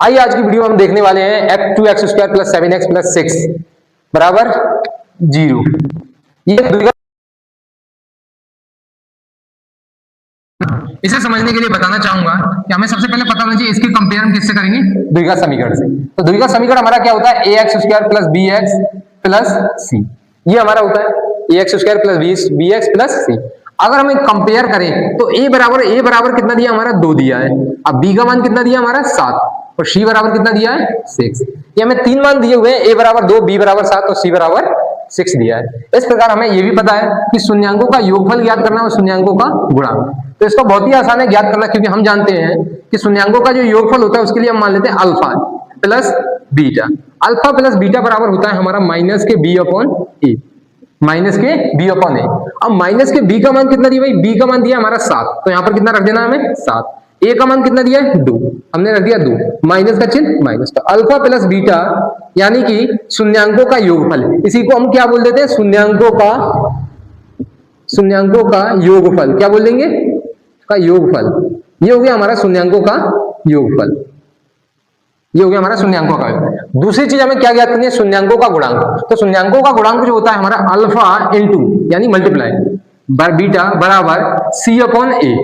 आइए आज की वीडियो में हम देखने वाले हैं x2 प्लस 7x प्लस 6 बराबर 0। ये द्विघात, इसे समझने के लिए बताना चाहूंगा कि हमें सबसे पहले पता होना चाहिए इसके कंपेयर हम किससे करेंगे, द्विघात समीकरण से। तो द्विघात समीकरण हमारा क्या होता है, ax² plus bx plus c। ये हमारा होता है ax² plus bx plus c। अगर हम कंपेयर करें तो a बराबर कितना दिया हमारा 2 दिया है, अब b का मान कितना दिया हमारा 7 और c बराबर कितना दिया है 6। ये हमें 3 मान दिए हुए हैं, a बराबर 2, b बराबर 7 और c बराबर 6 दिया है। इस प्रकार हमें यह भी पता है कि शून्यांकों का योगफल ज्ञात करना और शून्यांकों का गुणांक। तो इसको बहुत ही आसान है ज्ञात करना, क्योंकि हम जानते हैं कि शून्यांकों का जो योगफल होता है उसके लिए हम मान लेते हैं alpha plus beta. Alpha plus beta बराबर होता है हमारा माइनस के बी अपॉन ए, माइनस के बी अपॉन ए। अब माइनस के बी का मान कितना दिया भाई, बी का मान दिया हमारा 7, तो यहां पर कितना रख देना हमें 7। ए का मान कितना दिया है 2, हमने रख दिया 2, माइनस का चिन्ह माइनस। तो अल्फा प्लस बीटा यानी कि शून्यांकों का योगफल, इसी को हम क्या बोल देते हैं, शून्यांकों का योगफल। क्या बोल देंगे, का योगफल। ये हो गया हमारा शून्यांकों का योगफल, ये हो गया हमारा शून्यांकों का। दूसरी चीज हमें क्या ज्ञात करनी है, शून्यांकों का गुणांक। तो शून्यांकों का गुणांक जो होता है हमारा अल्फा इंटू यानी मल्टीप्लाई बीटा बराबर सी अपॉन ए।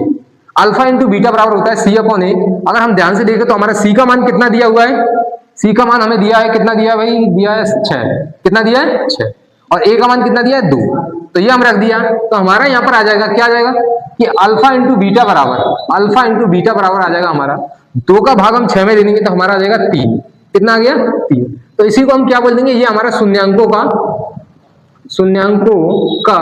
अल्फा इंटू बीटा बराबर होता है सी अपॉन ए। अगर हम ध्यान से देखें तो हमारा सी का मान कितना दिया हुआ है, सी का मान हमें दिया है, कितना दिया है भाई, दिया है 6। कितना दिया है 6, और ए का मान कितना दिया है 2, तो ये हम रख दिया। तो हमारा यहाँ पर आ जाएगा, क्या आ जाएगा कि अल्फा इंटू बीटा बराबर आ जाएगा हमारा 2 का भाग हम 6 में दे देंगे तो हमारा आ जाएगा 3। कितना आ गया 3। तो इसी को हम क्या बोल देंगे, ये हमारा शून्यांकों का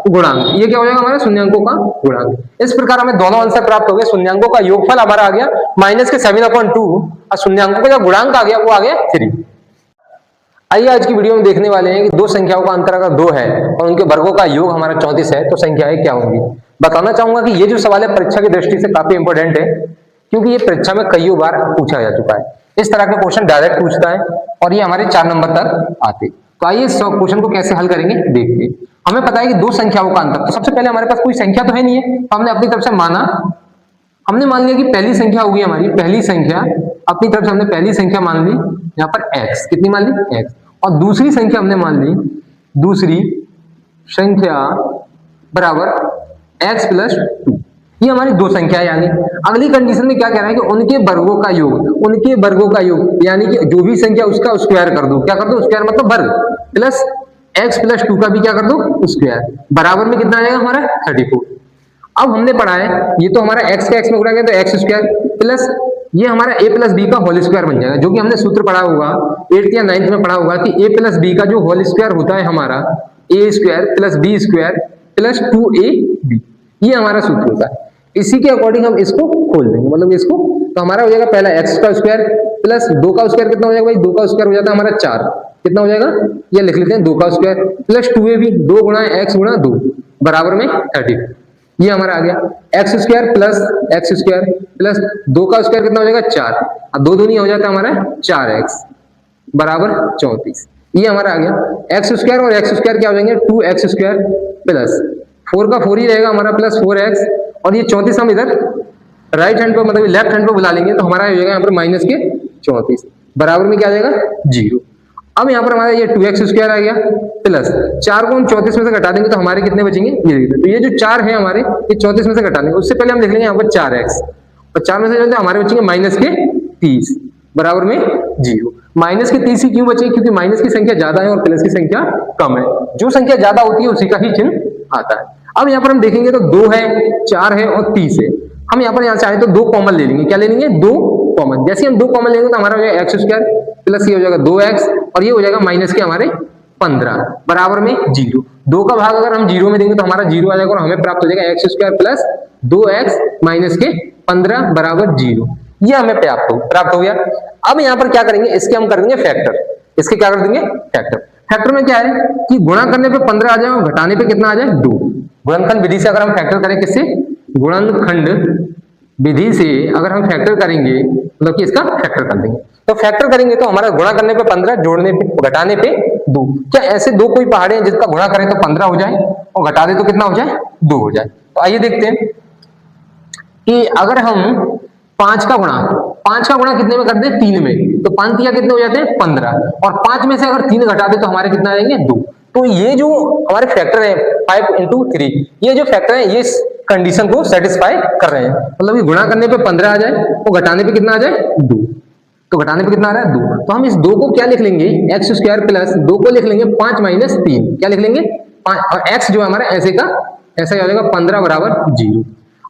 गुणांक। ये क्या हो जाएगा हमारा शून्यांकों का गुणांक। इस प्रकार हमें दोनों आंसर प्राप्त हो गए। शून्यांकों का योगफल हमारा आ गया माइनस के 7/2 और शून्यांकों का जो गुणांक आ गया वो आ गया 3। आइए आज की वीडियो में देखने वाले हैं कि दो संख्याओं का अंतर अगर 2 है और उनके वर्गों का योग हमारा 34 है तो संख्याएं क्या होंगी। बताना चाहूंगा कि ये जो सवाल है परीक्षा की दृष्टि से काफी इंपॉर्टेंट है, क्योंकि ये परीक्षा में कई बार पूछा जा चुका है। इस तरह के क्वेश्चन डायरेक्ट पूछता है और ये हमारे 4 नंबर तक आते। तो आइए इस क्वेश्चन को कैसे हल करेंगे देखिए। हमें पता है कि दो संख्याओं का अंतर, तो सबसे पहले हमारे पास कोई संख्या तो है नहीं है, तो हमने अपनी तरफ से हमने मान लिया कि पहली संख्या होगी हमारी, पहली संख्या अपनी तरफ से हमने पहली संख्या मान ली यहाँ पर x, कितनी मान ली x, और दूसरी संख्या हमने मान ली, दूसरी संख्या बराबर x प्लस 2। ये हमारी दो संख्या है। यानी अगली कंडीशन में क्या कह रहा है कि उनके वर्गों का योग यानी कि जो भी संख्या उसका स्क्वायर कर दो। क्या कर दो, स्क्वायर मतलब वर्ग, प्लस x प्लस 2 का भी क्या कर दो स्क्वायर, बराबर में कितना आ जाएगा हमारा 34। अब हमने पढ़ा है ये तो हमारा x का x में गुणा किया तो x स्क्वायर प्लस ये हमारा a प्लस बी का होल स्क्वायर बन जाएगा, जो कि हमने सूत्र पढ़ा होगा 8th या 9th में पढ़ा होगा कि a प्लस बी का जो होल स्क्वायर होता है हमारा a square plus B square plus 2ab, ये हमारा सूत्र होता है। इसी के अकॉर्डिंग हम इसको खोल देंगे, मतलब इसको, तो हमारा हो जाएगा पहला x का स्क्वायर प्लस 2 का स्क्वायर कितना हो जाएगा भाई, 2 का स्क्वायर हो जाता है हमारा 4, कितना हो जाएगा ये लिख लेते हैं 2 का स्क्वायर प्लस 2ab, 2 गुणा x गुणा 2 बराबर में 30। ये हमारा आ गया x स्क्वायर प्लस 2 का स्क्वायर कितना हो जाएगा 4, अब 2 दूनी हो जाता है हमारा 4x बराबर 34। ये हमारा आ गया x स्क्वायर और x स्क्वायर क्या हो जाएंगे 2x स्क्वायर प्लस 4 का 4 ही रहेगा हमारा प्लस 4x, और ये 34 हम इधर राइट हैंड पर मतलब लेफ्ट हैंड पर बुला लेंगे तो हमारा हो जाएगा यहाँ पर माइनस के 34 बराबर में क्या आ जाएगा 0। अब यहाँ पर हमारा ये 2x स्क्वायर आ गया प्लस 4 को हम 34 में से घटा देंगे तो हमारे कितने बचेंगे, ये तो ये जो 4 है हमारे ये 34 में से घटा देंगे। उससे पहले हम लिख लेंगे यहाँ पर 4x और 4 में से जो हमारे बचेंगे माइनस के 30 बराबर में 0। माइनस के 30 ही क्यों बचे, क्योंकि माइनस की संख्या ज्यादा है और प्लस की संख्या कम है, जो संख्या ज्यादा होती है उसी का ही चिन्ह आता है। अब यहाँ पर हम देखेंगे तो 2 है, 4 है और 30 है। हम यहाँ पर यहाँ चाहे तो 2 कॉमन ले लेंगे, क्या ले लेंगे 2 कॉमन। जैसे हम 2 कॉमन लेंगे तो हमारा हो जाएगा x स्क्वायर प्लस ये हो जाएगा 2x और ये हो जाएगा माइनस के हमारे 15 बराबर में 0। 2 का भाग अगर हम 0 में देंगे तो हमारा 0 आ जाएगा और हमें प्राप्त हो जाएगा x square plus 2x minus के 15 बराबर 0। ये हमें प्राप्त हो गया। अब यहाँ पर क्या करेंगे, इसके हम कर देंगे फैक्टर। इसके क्या कर देंगे फैक्टर। फैक्टर में क्या है कि गुणा करने पे 15 आ जाए और घटाने पे कितना आ जाए 2। गुणनखंड विधि से अगर हम फैक्टर करें, किससे, गुणनखंड विधि से अगर हम फैक्टर करेंगे मतलब कि इसका फैक्टर कर देंगे, तो फैक्टर करेंगे तो हमारा गुणा करने पे 15, जोड़ने पे घटाने पे 2। क्या ऐसे दो कोई पहाड़े हैं जिसका गुणा करें तो 15 हो जाए और घटा दे तो कितना हो जाए 2 हो जाए। तो आइए देखते हैं कि अगर हम 5 का गुणा, 5 का गुणा कितने में कर दे, 3 में, तो 5 तिया कितने हो जाते हैं 15, और 5 में से अगर 3 घटा दे तो हमारे कितना आ जाएंगे 2। तो ये जो हमारे फैक्टर है 5 into 3, ये जो फैक्टर है ये इस कंडीशन को सेटिस्फाई कर रहे हैं, मतलब कि गुणा करने पे 15 आ जाए तो घटाने पे कितना आ जाए 2, तो घटाने पे कितना आ रहा है 2। तो हम इस 2 को क्या लिख लेंगे, एक्स स्क्वायर प्लस 2 को लिख लेंगे 5 माइनस 3, क्या लिख लेंगे 5, और एक्स जो है हमारा ऐसे का ऐसा ही हो जाएगा 15 बराबर 0।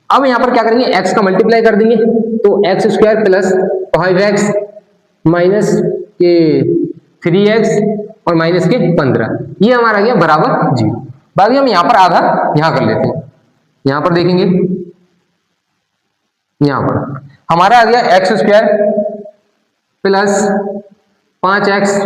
अब यहाँ पर क्या करेंगे, एक्स का मल्टीप्लाई कर देंगे, तो x square plus 5x minus के 3x और माइनस के 15, ये हमारा आ गया बराबर 0। बाकी हम यहाँ पर आधा यहाँ कर लेते हैं, यहाँ पर देखेंगे, यहाँ पर हमारा आ गया x square plus 5x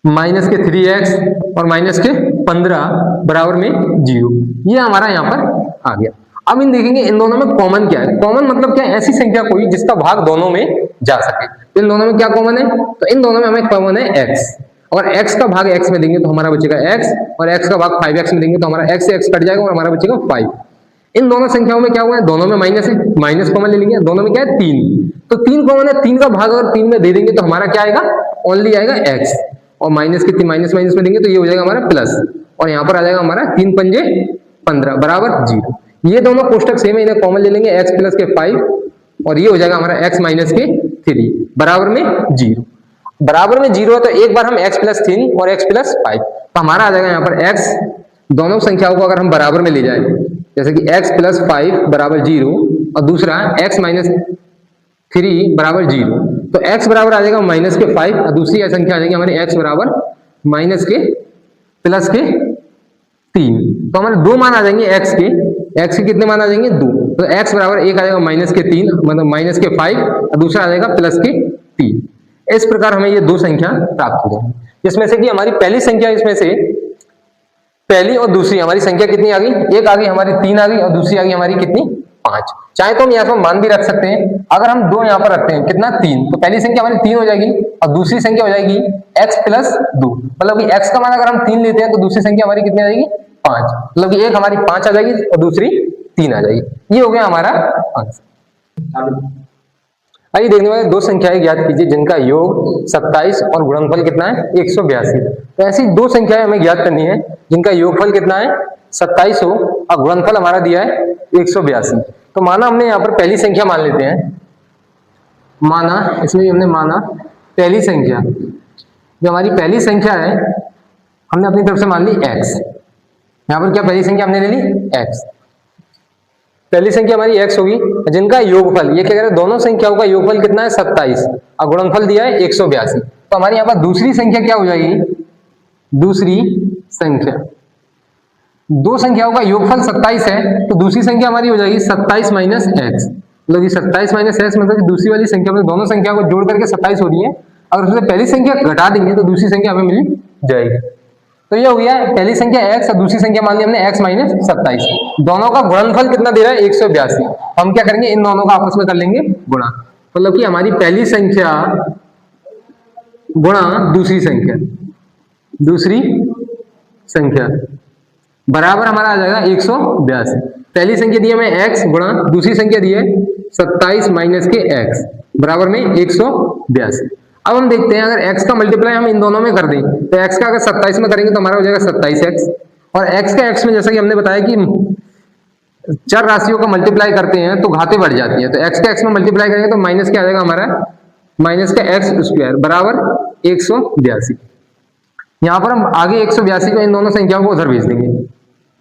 minus के 3x और माइनस के 15 बराबर में 0, ये हमारा यहाँ पर आ गया। अब इन देखेंगे इन दोनों में कॉमन क्या है, कॉमन मतलब क्या है, ऐसी संख्या कोई जिसका भाग दोनों में जा सके। इन दोनों में क्या कॉमन है, तो इन दोनों में हमें कॉमन है x, और x का भाग x में देंगे तो हमारा बचेगा x, और x का भाग 5x में देंगे तो हमारा x से x कट जाएगा और हमारा बचेगा 5। इन दोनों संख्याओं में क्या हुआ है, दोनों में माइनस है, माइनस कॉमन ले लेंगे, दोनों में क्या है 3, तो 3 कॉमन है, 3 का भाग अगर 3 में दे देंगे तो हमारा क्या आएगा, ओनली आएगा x, और माइनस कितनी माइनस माइनस में देंगे तो ये हो जाएगा हमारा प्लस, और यहाँ पर आ जाएगा हमारा 3 पंजे 15 बराबर 0। ये दोनों कोष्टक सेम है, इन्हें कॉमन ले लेंगे, x प्लस के 5 और ये हो जाएगा हमारा x माइनस के 3 बराबर में 0। बराबर में 0 है तो एक बार हम x प्लस 3 और x प्लस 5, तो हमारा आ जाएगा यहाँ पर x, दोनों संख्याओं को अगर हम बराबर में ले जाए, जैसे कि x प्लस 5 बराबर 0 और दूसरा x माइनस 3 बराबर 0, तो x बराबर आ जाएगा माइनस के 5 और दूसरी संख्या आ जाएगी हमारी x बराबर माइनस के प्लस के 3, तो हमारे 2 मान आ जाएंगे x के कितने मान आ जाएंगे 2, तो x बराबर एक आ जाएगा माइनस के 3 मतलब माइनस के 5 और दूसरा आ जाएगा प्लस के 3। इस प्रकार हमें ये 2 संख्या प्राप्त हो जाएंगी, जिसमें से कि हमारी पहली संख्या, इसमें से पहली और दूसरी हमारी संख्या कितनी आ गई, एक आ गई हमारी 3 आ गई और दूसरी आ गई हमारी कितनी 5। चाहे तो हम यहाँ पर मान भी रख सकते हैं, अगर हम 2 यहाँ पर रखते हैं कितना 3, तो पहली संख्या हमारी 3 हो जाएगी और दूसरी संख्या हो जाएगी x प्लस 2, मतलब कि x का मान अगर हम 3 लेते हैं तो दूसरी संख्या हमारी कितनी आ जाएगी 5, मतलब कि एक हमारी 5 आ जाएगी और दूसरी 3 आ जाएगी। ये हो गया हमारा आंसर। आइए देखने वाले 2 संख्याएं ज्ञात कीजिए जिनका योग 27 और गुणनफल कितना है 182। तो ऐसी 2 संख्याएं हमें ज्ञात करनी है जिनका योगफल कितना है 27 हो और गुणनफल हमारा दिया है 182। तो माना हमने यहाँ पर पहली संख्या मान लेते हैं, माना इसमें हमने माना पहली संख्या, जो हमारी पहली संख्या है हमने अपनी तरफ से मान ली x। यहाँ पर क्या पहली संख्या हमने ले ली x, पहली संख्या हमारी x होगी, जिनका योगफल, ये क्या कह रहे हैं दोनों संख्याओं का योगफल कितना है 27 और गुणनफल दिया है 182। तो हमारी यहाँ पर दूसरी संख्या क्या हो जाएगी, दूसरी संख्या, 2 संख्याओं का योगफल 27 है तो दूसरी संख्या हमारी हो जाएगी 27 माइनस एक्स, मतलब कि 27 माइनस एक्स मतलब कि दूसरी वाली संख्या में दोनों संख्या को जोड़ करके 27 हो रही है, अगर उससे पहली संख्या घटा देंगे तो दूसरी संख्या हमें मिल जाएगी। तो ये हो गया पहली संख्या x और दूसरी संख्या मान ली हमने x माइनस 27, दोनों का गुणनफल कितना दे रहा है 182। हम क्या करेंगे इन दोनों का आपस में कर लेंगे गुणा, मतलब कि हमारी पहली संख्या गुणा दूसरी संख्या बराबर हमारा आ जाएगा 182। पहली संख्या दी है हमें x गुणा दूसरी संख्या दी है 27 माइनस के x बराबर में 182। अब हम देखते हैं अगर x का मल्टीप्लाई हम इन दोनों में कर दें तो x का अगर 27 में करेंगे तो हमारा हो जाएगा 27x, और x का x में जैसा कि हमने बताया कि चार राशियों का मल्टीप्लाई करते हैं तो घातें बढ़ जाती है, तो x का x में मल्टीप्लाई करेंगे तो माइनस क्या आ जाएगा हमारा माइनस का x स्क्वायर बराबर 182। यहाँ पर हम आगे 182 को इन दोनों संख्याओं को उधर भेज देंगे,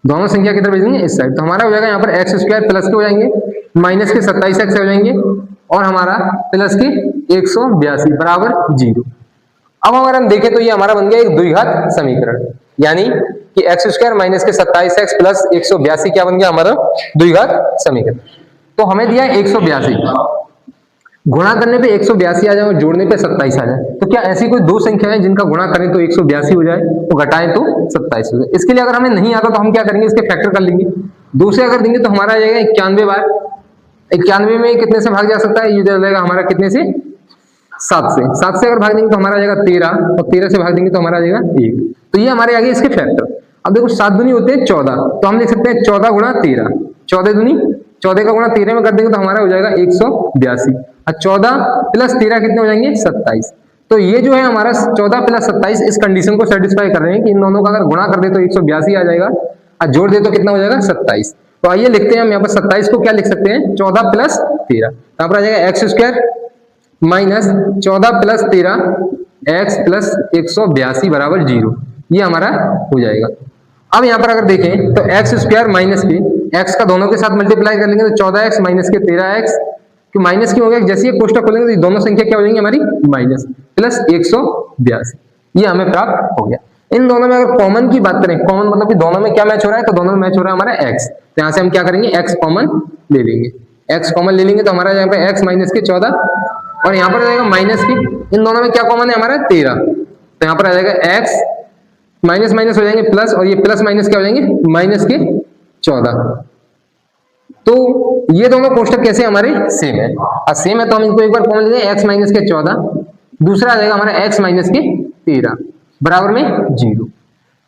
दोनों संख्या किधर भेज देंगे इस साइड, तो हमारा हो जाएगा यहाँ पर एक्स स्क्वायर प्लस के हो जाएंगे माइनस के 27x हो जाएंगे और हमारा प्लस के 182 बराबर 0। अब अगर हम देखें तो ये हमारा बन गया एक द्विघात समीकरण, यानी कि एक्स स्क्वायर माइनस के 27x प्लस 182 क्या बन गया हमारा द्विघात समीकरण। तो हमें दिया है 182, गुणा करने पे 182 आ जाए और जोड़ने पे 27 आ जाए, तो क्या ऐसी कोई 2 संख्या है जिनका गुणा करें तो 182 हो जाए तो घटाएं तो 27 हो जाए। इसके लिए अगर हमें नहीं आता तो हम क्या करेंगे इसके फैक्टर कर लेंगे, 2 से अगर देंगे तो हमारा आ जाएगा 91 बार, 91 में कितने से भाग जा सकता है, ये जाएगा हमारा कितने से 7 से, 7 से अगर भाग देंगे तो हमारा आ जाएगा 13 और 13 से भाग देंगे तो हमारा आ जाएगा 1, तो ये हमारे आगे इसके फैक्टर। अब देखो 7 दूनी होते हैं 14, तो हम लिख सकते हैं 14 गुणा 13, 14 दूनी 14 का गुणा 13 में कर देंगे तो हमारा हो जाएगा 182, और 14 प्लस 13 कितने हो जाएंगे 27। तो ये जो है हमारा 14 प्लस 27 इस कंडीशन को सेटिस्फाई कर रहे हैं कि इन दोनों का अगर गुणा कर दे तो 182 आ जाएगा, और जोड़ दे तो कितना हो जाएगा 27। तो आइए लिखते हैं हम यहाँ पर 27 को क्या लिख सकते हैं 14 प्लस 13, यहाँ पर आ जाएगा x square minus 14 plus 13 x plus 182 बराबर 0, ये हमारा हो जाएगा। अब यहाँ पर अगर देखें तो एक्स स्क्वायर माइनस के एक्स का दोनों के साथ मल्टीप्लाई कर लेंगे तो 14x माइनस के 13x, क्यों माइनस क्यों हो गया, जैसे ये कोष्टक खोलेंगे तो ये दोनों संख्या क्या हो जाएंगी हमारी माइनस प्लस 182, ये हमें प्राप्त हो गया। इन दोनों में अगर कॉमन की बात करें, कॉमन मतलब कि दोनों में क्या मैच हो रहा है, तो दोनों में मैच हो रहा है हमारा x, तो यहाँ से हम क्या करेंगे x कॉमन ले लेंगे, x कॉमन ले लेंगे तो हमारा यहाँ पे x माइनस के 14 और यहाँ पर आ जाएगा माइनस के, इन दोनों में क्या कॉमन है हमारा 13, तो यहाँ पर आ जाएगा x माइनस माइनस हो जाएंगे प्लस, और ये प्लस माइनस क्या हो जाएंगे माइनस के 14। तो ये दोनों कोष्टक कैसे हमारे सेम है, और सेम है तो हम इनको एक बार कॉमन ले लेंगे, x माइनस के 14, दूसरा आ जाएगा हमारा x माइनस के 13 बराबर में 0।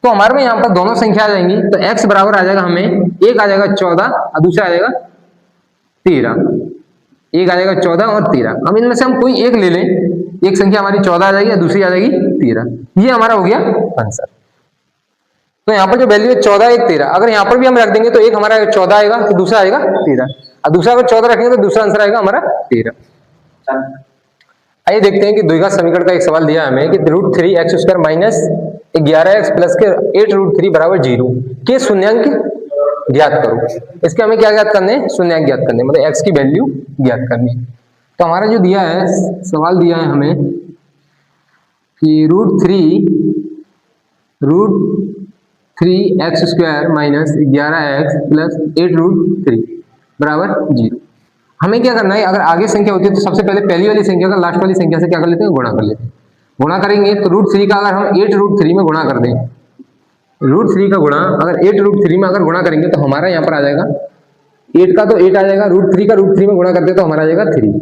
तो हमारे में यहाँ पर दोनों संख्या आ जाएंगी, तो x बराबर आ जाएगा हमें, एक आ जाएगा 14 और दूसरा आ जाएगा 13, एक आ जाएगा 14 और 13। अब इनमें से हम कोई एक ले लें, एक संख्या हमारी 14 आ जाएगी और दूसरी आ जाएगी 13, ये हमारा हो गया आंसर। तो यहाँ पर जो वैल्यू है 14 एक 13, अगर यहाँ पर भी हम रख देंगे तो एक हमारा 14 आएगा तो दूसरा आएगा 13, और दूसरा अगर 14 रखेंगे तो दूसरा आंसर आएगा हमारा 13। आइए देखते हैं कि द्विघात समीकरण का एक सवाल दिया है हमें कि √3x² माइनस 11x प्लस के 8√3 बराबर 0 के शून्यांक ज्ञात करो। इसके हमें क्या ज्ञात करने हैं, शून्यांक ज्ञात करने, मतलब x की वैल्यू ज्ञात करनी। तो हमारा जो दिया है सवाल दिया है हमें कि √3x² माइनस 11x प्लस 8√3 बराबर 0। हमें क्या करना है, अगर आगे संख्या होती है तो सबसे पहले पहली वाली संख्या का लास्ट वाली संख्या से क्या कर लेते हैं, गुणा कर लेते हैं। गुणा करेंगे तो √3 का अगर हम 8√3 में गुणा कर दें, √3 का गुणा अगर 8√3 में अगर गुणा करेंगे तो हमारा यहाँ पर आ जाएगा 8 का तो 8 आ जाएगा, √3 का √3 में गुणा करते तो हमारा आ जाएगा 3,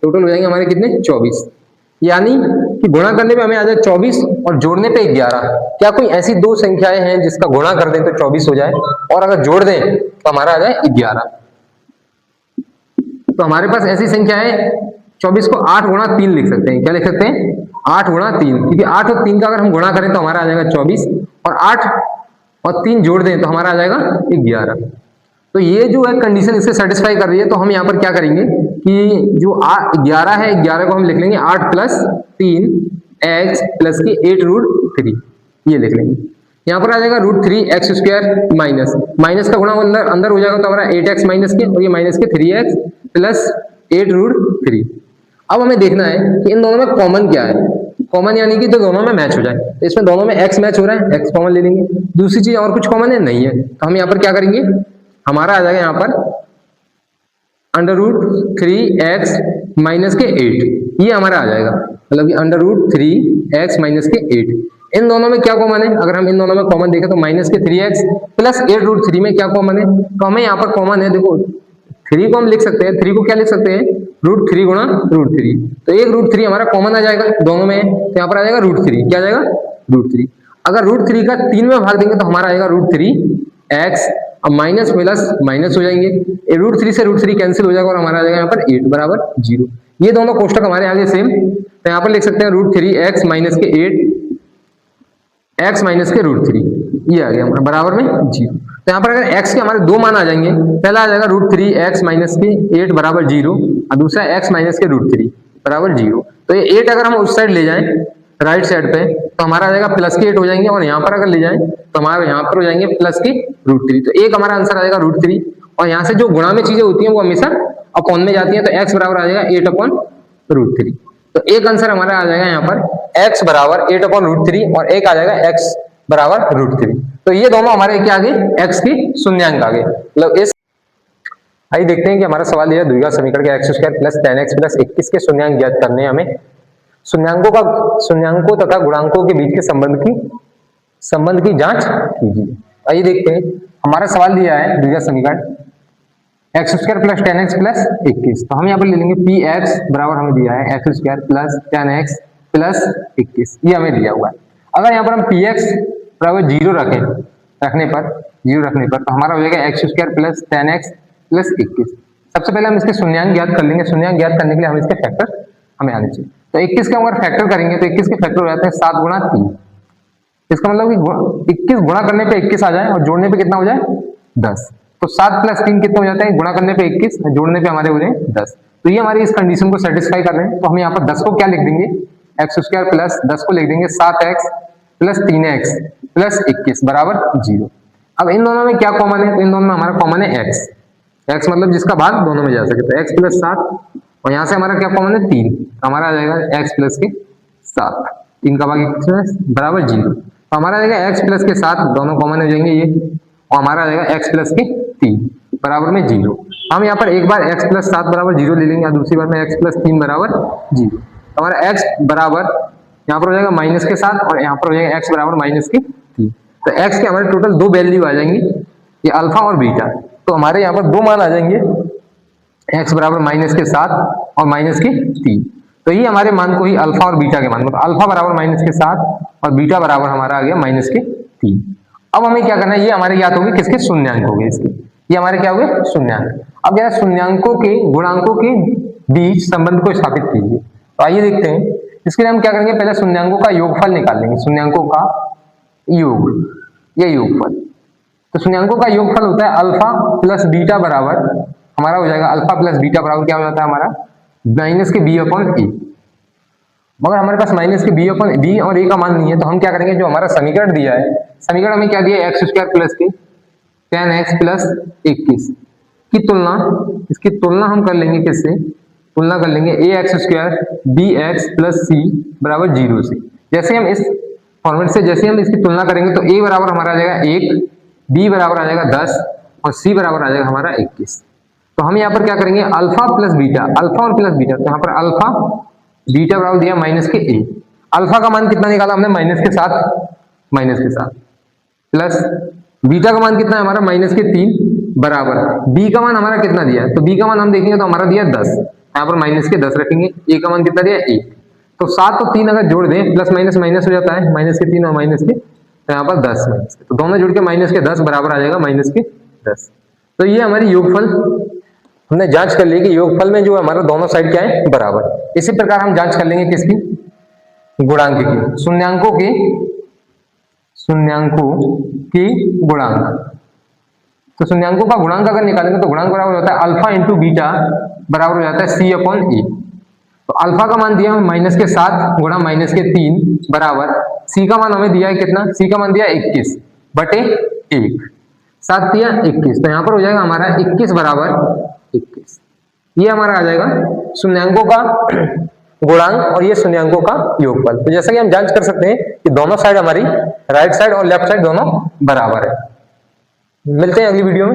टोटल हो जाएंगे हमारे कितने 24। यानी कि गुणा करने पे हमें आ जाए 24 और जोड़ने पे 11। क्या कोई ऐसी दो संख्याएं हैं जिसका गुणा कर दें तो 24 हो जाए और अगर जोड़ दें तो हमारा आ जाए 11। तो हमारे पास ऐसी संख्या है 24 को 8 गुणा 3 लिख सकते हैं, क्या लिख सकते हैं 8 गुणा 3, क्योंकि 8 और 3 का अगर हम गुणा करें तो हमारा आ जाएगा 24 और 8 और 3 जोड़ दें तो हमारा आ जाएगा 11। तो ये जो है कंडीशन इससे सेटिस्फाई कर रही है, तो हम यहाँ पर क्या करेंगे कि जो 11 है 11 को हम लिख लेंगे 8 प्लस 3 x प्लस के 8√3, ये लिख लेंगे। यहाँ पर आ जाएगा √3x² माइनस माइनस का गुणा अंदर हो जाएगा तो हमारा 8x माइनस के और ये माइनस के 3x प्लस 8√3। अब हमें देखना है कि इन दोनों में कॉमन क्या है, कॉमन यानी कि तो दोनों में मैच हो जाए, तो इसमें दोनों में x मैच हो रहा है, x कॉमन ले लेंगे। दूसरी चीज और कुछ कॉमन है नहीं है, तो हम यहाँ पर क्या करेंगे, हमारा आ जाएगा यहाँ पर √3x माइनस के 8, ये हमारा आ जाएगा, मतलब कि √3x माइनस के 8। इन दोनों में क्या कॉमन है, अगर हम इन दोनों में कॉमन देखें तो माइनस के 3x प्लस 8√3 में क्या कॉमन है, तो हमें यहाँ पर कॉमन है, देखो 3 को हम लिख सकते हैं, 3 को क्या लिख सकते हैं √3 गुणा √3, तो एक √3 हमारा कॉमन आ जाएगा दोनों में, तो यहाँ पर आ जाएगा √3, क्या आ जाएगा √3। अगर √3 का 3 में भाग देंगे तो हमारा आएगा √3x, अब माइनस प्लस माइनस हो जाएंगे, √3 से √3 कैंसिल हो जाएगा और हमारा आ जाएगा यहाँ पर 8 बराबर 0। ये दोनों कोष्टक हमारे आगे सेम, तो यहाँ पर लिख सकते हैं √3x माइनस के 8 x माइनस के √3, ये आ गया हमारा बराबर में 0। तो यहाँ पर अगर x के हमारे दो मान आ जाएंगे, पहला आ जाएगा √3x माइनस के 8 बराबर 0 और दूसरा x माइनस के √3 बराबर 0। तो ये 8 अगर हम उस साइड ले जाएं राइट साइड पे तो हमारा आ जाएगा प्लस के 8 हो जाएंगे, और यहाँ पर अगर ले जाएं तो हमारे यहाँ पर हो जाएंगे प्लस के √3, तो एक हमारा आंसर आ जाएगा √3। और यहाँ से जो गुणा में चीजें होती हैं वो हमेशा अपॉन में जाती हैं, तो x बराबर आ जाएगा 8/√3। तो एक आंसर हमारा आ जाएगा यहाँ पर x बराबर 8/√3 और एक आ जाएगा x बराबर √3। तो ये दोनों हमारे क्या आ गए, x की शून्यांक आ गए, मतलब इस आइए देखते हैं कि हमारा सवाल यह द्विघात समीकरण के x² प्लस 10x प्लस 21 के शून्यांक ज्ञात करने हैं। हमें शून्यांकों तथा गुणांकों के बीच के संबंध की जांच कीजिए। आइए देखते हैं, हमारा सवाल दिया है द्विघात समीकरण x² प्लस 10x प्लस 21, तो हम यहाँ पर ले लेंगे px बराबर हमें दिया है x² प्लस 10x प्लस 21, ये हमें दिया हुआ है। अगर यहाँ पर हम px बराबर 0 रखने पर तो हमारा हो जाएगा x² प्लस 10x प्लस 21। सबसे पहले हम इसके शून्यांक ज्ञात कर लेंगे। शून्यांक ज्ञात करने के लिए हम इसके फैक्टर हमें आने चाहिए। तो 21 का अगर फैक्टर करेंगे तो 21 के फैक्टर हो जाते हैं 7 गुणा 3। इसका मतलब कि 21 गुणा करने पे 21 आ जाए और जोड़ने पे कितना हो जाए 10। तो 7 प्लस 3 कितना हो जाता है, गुणा करने पे 21, जोड़ने पे हमारे हो रहे हैं 10। तो ये हमारी इस कंडीशन को सेटिस्फाई कर रहे हैं। तो हम यहाँ पर 10 को क्या लिख देंगे, एक्स स्क्वायर प्लस 10 को लिख देंगे 7x प्लस 3x प्लस 21 बराबर 0। अब इन दोनों में क्या कॉमन है, तो इन दोनों में हमारा कॉमन है x। x मतलब जिसका भाग दोनों में जा सके, तो x प्लस 7 और यहाँ से हमारा क्या कॉमन है 3, तो हमारा आ जाएगा x प्लस के 7, 3 का भाग 21 बराबर 0। तो हमारा आ जाएगा x प्लस के 7 दोनों कॉमन हो जाएंगे ये, और हमारा आ जाएगा x प्लस के 3 बराबर में 0। हम यहाँ पर एक बार x प्लस 7 बराबर 0 ले लेंगे और दूसरी बार में x प्लस 3 बराबर 0। तो हमारा x बराबर यहाँ पर हो जाएगा माइनस के 7 और यहाँ पर हो जाएगा x बराबर माइनस के 3। तो x के हमारे टोटल दो वैल्यू आ जाएंगी, ये अल्फा और बीटा। तो हमारे यहाँ पर दो मान आ जाएंगे, x बराबर माइनस के 7 और माइनस के 3। तो ये हमारे मान को ही अल्फा और बीटा के मान, मतलब अल्फा बराबर माइनस के 7 और बीटा बराबर हमारा आ गया माइनस के 3। अब हमें क्या करना है, ये हमारे याद होगी किसके शून्यांक हो गए इसके, ये हमारे क्या हो गए शून्यांक। अब जरा शून्यांकों के गुणांकों के बीच संबंध को स्थापित कीजिए। तो आइए देखते हैं। इसके लिए हम क्या करेंगे, पहले शून्यांकों का योगफल निकाल लेंगे। शून्यांकों का योग, ये योगफल। तो शून्यांकों का योगफल होता है अल्फा प्लस बीटा बराबर, हमारा हो जाएगा अल्फा प्लस बीटा बराबर क्या हो जाता है हमारा माइनस के बी अपॉन ए। मगर हमारे पास माइनस के बी अपॉन बी और ए का मान नहीं है, तो हम क्या करेंगे, जो हमारा समीकरण दिया है, समीकरण हमें क्या दिया है, एक्स स्क्वायर प्लस के 10x प्लस 21 की तुलना, इसकी तुलना हम कर लेंगे किससे, तुलना कर लेंगे a x square b x plus c बराबर 0 से। जैसे हम इस फॉर्मेट से जैसे हम इसकी तुलना करेंगे तो a बराबर हमारा आ जाएगा 1, b बराबर आ जाएगा 10 और c बराबर आ जाएगा हमारा 21। तो हम यहाँ पर क्या करेंगे, अल्फा प्लस बीटा, अल्फा और प्लस बीटा, तो यहाँ पर अल्फा बीटा बराबर दिया माइनस के a। अल्फा का मान कितना निकाला हमने, माइनस के 7 प्लस बीटा का मान कितना है हमारा माइनस के 3 बराबर b का मान हमारा कितना दिया है, तो b का मान हम देखेंगे तो हमारा दिया 10, यहाँ पर माइनस के 10 रखेंगे। a का मान कितना दिया 1, तो 7 और 3 अगर जोड़ दें प्लस माइनस माइनस हो जाता है, माइनस के 3 और माइनस के, तो यहाँ पर 10 माइनस के, तो दोनों जोड़ के माइनस के 10 बराबर आ जाएगा माइनस के 10। तो ये हमारी योगफल हमने जांच कर ली कि योगफल में जो हमारा दोनों साइड क्या है बराबर। इसी प्रकार हम जांच कर लेंगे किसकी, गुणांक की, शून्यांकों की गुणांक। तो शून्यांकों का गुणांक अगर निकालेंगे तो गुणांक बराबर होता है अल्फा इंटू बीटा बराबर हो जाता है सी अपॉन ए। तो अल्फा का मान दिया हमें माइनस के 7 गुणा माइनस के 3 बराबर सी का मान हमें दिया है कितना, सी का मान दिया 21 बटे 1, 7 दिया 21, तो यहाँ पर हो जाएगा हमारा 21 बराबर 21। ये हमारा आ जाएगा शून्यांकों का गुणांक और ये शून्यांकों का योगफल। तो जैसा कि हम जांच कर सकते हैं कि दोनों साइड हमारी राइट साइड और लेफ्ट साइड दोनों बराबर है। मिलते हैं अगली वीडियो में।